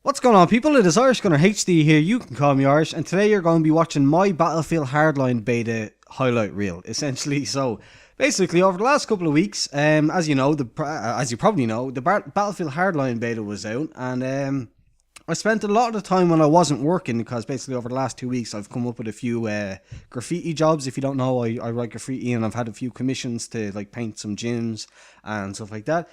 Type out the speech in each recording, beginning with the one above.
What's going on, people? It is Irish Gunner HD here. You can call me Irish, and today you're going to be watching my Battlefield Hardline beta highlight reel, essentially. So, basically, over the last couple of weeks, as you know, as you probably know, the Battlefield Hardline beta was out, and I spent a lot of the time when I wasn't working because basically over the last 2 weeks I've come up with a few graffiti jobs. If you don't know, I write graffiti and I've had a few commissions to like paint some gyms and stuff like that.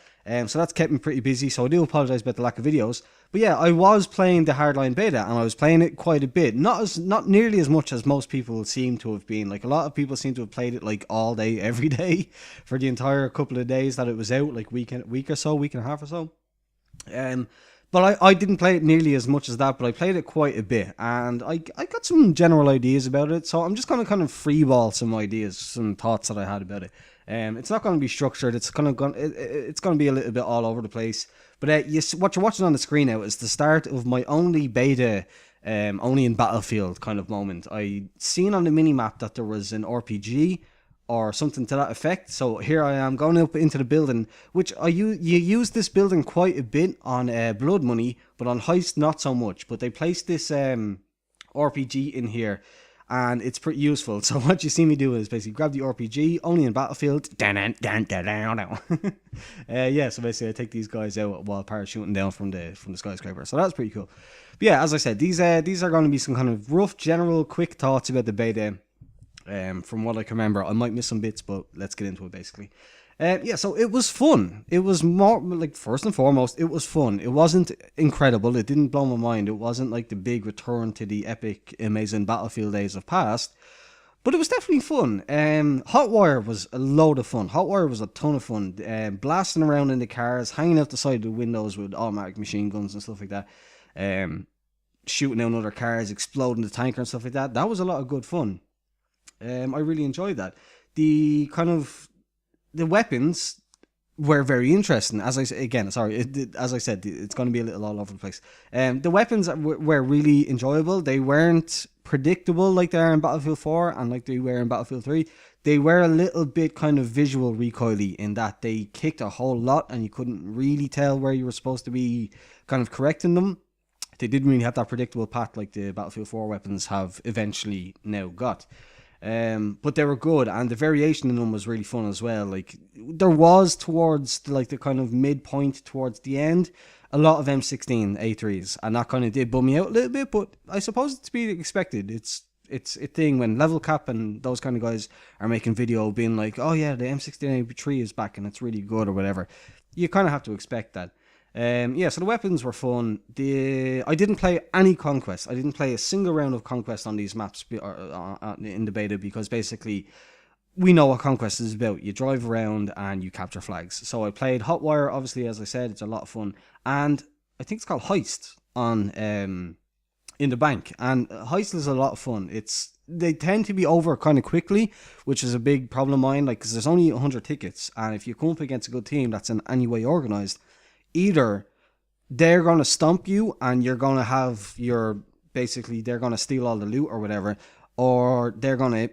So that's kept me pretty busy, so I do apologise about the lack of videos. But yeah, I was playing the Hardline beta and I was playing it quite a bit. Not nearly as much as most people seem to have been. Like a lot of people seem to have played it like all day, every day for the entire couple of days that it was out, like week and a half or so. But I didn't play it nearly as much as that, but I played it quite a bit, and I got some general ideas about it, so I'm just going to kind of freeball some ideas, some thoughts that I had about it. It's not going to be structured, it's going to be a little bit all over the place, but what you're watching on the screen now is the start of my only beta, only in Battlefield kind of moment. I seen on the minimap that there was an RPG, or something to that effect. So here I am going up into the building, which you use this building quite a bit on Blood Money, but on Heist not so much. But they placed this RPG in here, and it's pretty useful. So what you see me do is basically grab the RPG, only in Battlefield. Yeah, so basically I take these guys out while parachuting down from the skyscraper. So that's pretty cool. But yeah, as I said, these are going to be some kind of rough, general, quick thoughts about the beta. From what I can remember, I might miss some bits, but let's get into it basically. Yeah, so it was fun. It was more like, first and foremost, it was fun. It wasn't incredible. It didn't blow my mind. It wasn't like the big return to the epic, amazing Battlefield days of past, but it was definitely fun. Hotwire was a load of fun. Hotwire was a ton of fun. Blasting around in the cars, hanging out the side of the windows with automatic machine guns and stuff like that. Shooting down other cars, exploding the tanker and stuff like that. That was a lot of good fun. I really enjoyed that. The weapons were very interesting. As I said, it's going to be a little all over the place. The weapons were really enjoyable. They weren't predictable like they are in Battlefield 4 and like they were in Battlefield 3. They were a little bit kind of visual recoily in that they kicked a whole lot and you couldn't really tell where you were supposed to be kind of correcting them. They didn't really have that predictable path like the Battlefield 4 weapons have eventually now got. But they were good, and the variation in them was really fun as well. Like there was towards the kind of midpoint towards the end, a lot of M16 A3s, and that kind of did bum me out a little bit. But I suppose it's to be expected. It's a thing when Level Cap and those kind of guys are making video being like, oh yeah, the M16 A3 is back and it's really good or whatever. You kind of have to expect that. Yeah, so the weapons were fun. I didn't play any Conquest. I didn't play a single round of Conquest on these maps in the beta because basically we know what Conquest is about. You drive around and you capture flags. So I played Hotwire, obviously, as I said, it's a lot of fun. And I think it's called Heist on in the bank. And Heist is a lot of fun. They tend to be over kind of quickly, which is a big problem of mine, like, because there's only 100 tickets. And if you come up against a good team that's in any way organized, either they're going to stomp you and you're going to have they're going to steal all the loot or whatever, or they're going to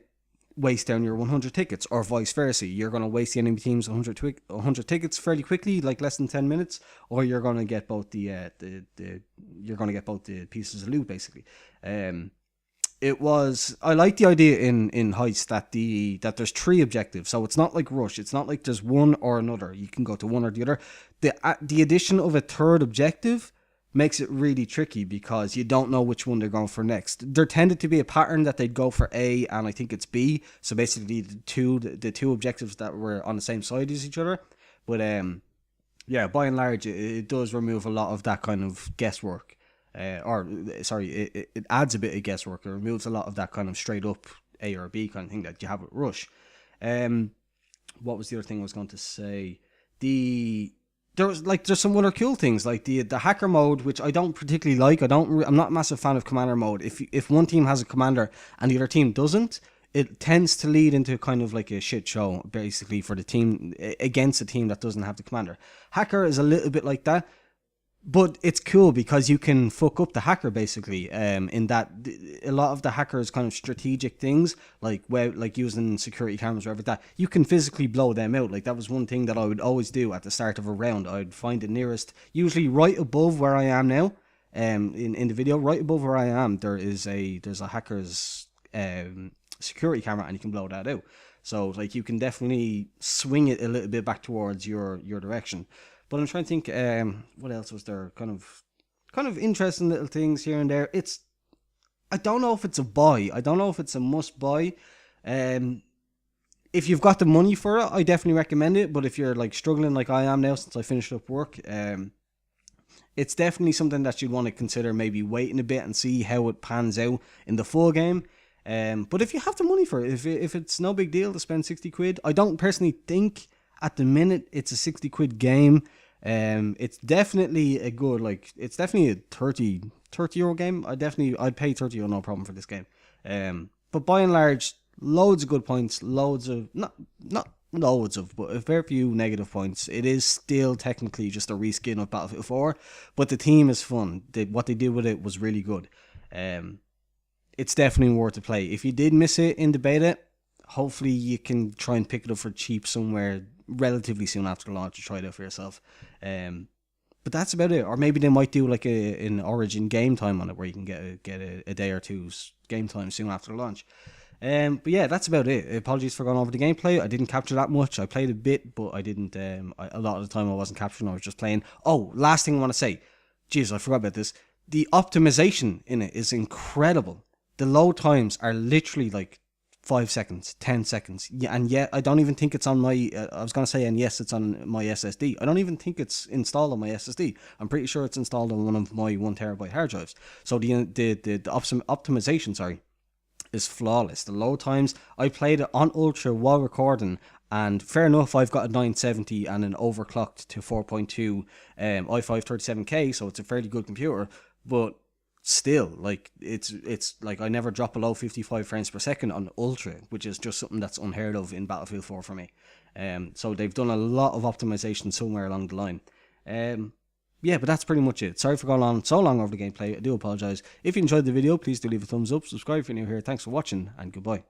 waste down your 100 tickets, or vice versa. You're going to waste the enemy team's 100 tickets fairly quickly, like less than 10 minutes, or you're going to get both the pieces of loot basically. I like the idea in Heist that there's 3 objectives, so it's not like Rush. It's not like there's one or another. You can go to one or the other. The addition of a third objective makes it really tricky because you don't know which one they're going for next. There tended to be a pattern that they'd go for A and I think it's B. So basically the two objectives that were on the same side as each other. But yeah, by and large, it does remove a lot of that kind of guesswork. It adds a bit of guesswork. It removes a lot of that kind of straight up A or B kind of thing that you have with Rush. What was the other thing I was going to say? There's some other cool things like the hacker mode, which I don't particularly like. I'm not a massive fan of commander mode. If one team has a commander and the other team doesn't, it tends to lead into kind of like a shit show basically for the team against a team that doesn't have the commander. Hacker is a little bit like that. But it's cool because you can fuck up the hacker basically. In that a lot of the hacker's kind of strategic things, like using security cameras or everything, you can physically blow them out. Like that was one thing that I would always do at the start of a round. I'd find the nearest, usually right above where I am now, in the video right above where I am, there's a hacker's security camera, and you can blow that out. So like you can definitely swing it a little bit back towards your direction. But I'm trying to think, what else was there? Kind of interesting little things here and there. I don't know if it's a buy. I don't know if it's a must buy. Um, if you've got the money for it, I definitely recommend it. But if you're like struggling like I am now since I finished up work, it's definitely something that you'd want to consider maybe waiting a bit and see how it pans out in the full game. But if you have the money for it, if it's no big deal to spend 60 quid, I don't personally think at the minute it's a 60 quid game. It's definitely a good, like, it's definitely a 30 euro game. I'd pay 30 euro no problem for this game. But by and large, loads of good points, not loads of, but a fair few negative points. It is still technically just a reskin of Battlefield 4, but the theme is fun. What they did with it was really good. It's definitely worth a play. If you did miss it in the beta, hopefully you can try and pick it up for cheap somewhere relatively soon after launch to try it out for yourself. But that's about it. Or maybe they might do like an Origin game time on it, where you can get a day or two's game time soon after launch. But yeah, that's about it. Apologies for going over the gameplay. I didn't capture that much. I played a bit, but I didn't. A lot of the time I wasn't capturing. I was just playing. Oh, last thing I want to say. Jeez, I forgot about this. The optimization in it is incredible. The load times are literally like 5 seconds, 10 seconds. Yeah, and yet I don't even think it's on my. I was gonna say, and yes, it's on my SSD. I don't even think it's installed on my SSD. I'm pretty sure it's installed on one of my 1 TB hard drives. So the optimization, sorry, is flawless. The load times, I played it on ultra while recording, and fair enough, I've got a 970 and an overclocked to 4.2 i5 37K, so it's a fairly good computer, but still, like, it's like I never drop below 55 frames per second on ultra, which is just something that's unheard of in Battlefield 4 for me. So they've done a lot of optimization somewhere along the line. Yeah, but that's pretty much it. Sorry for going on so long over the gameplay. I do apologise. If you enjoyed the video, please do leave a thumbs up. Subscribe if you're new here. Thanks for watching, and goodbye.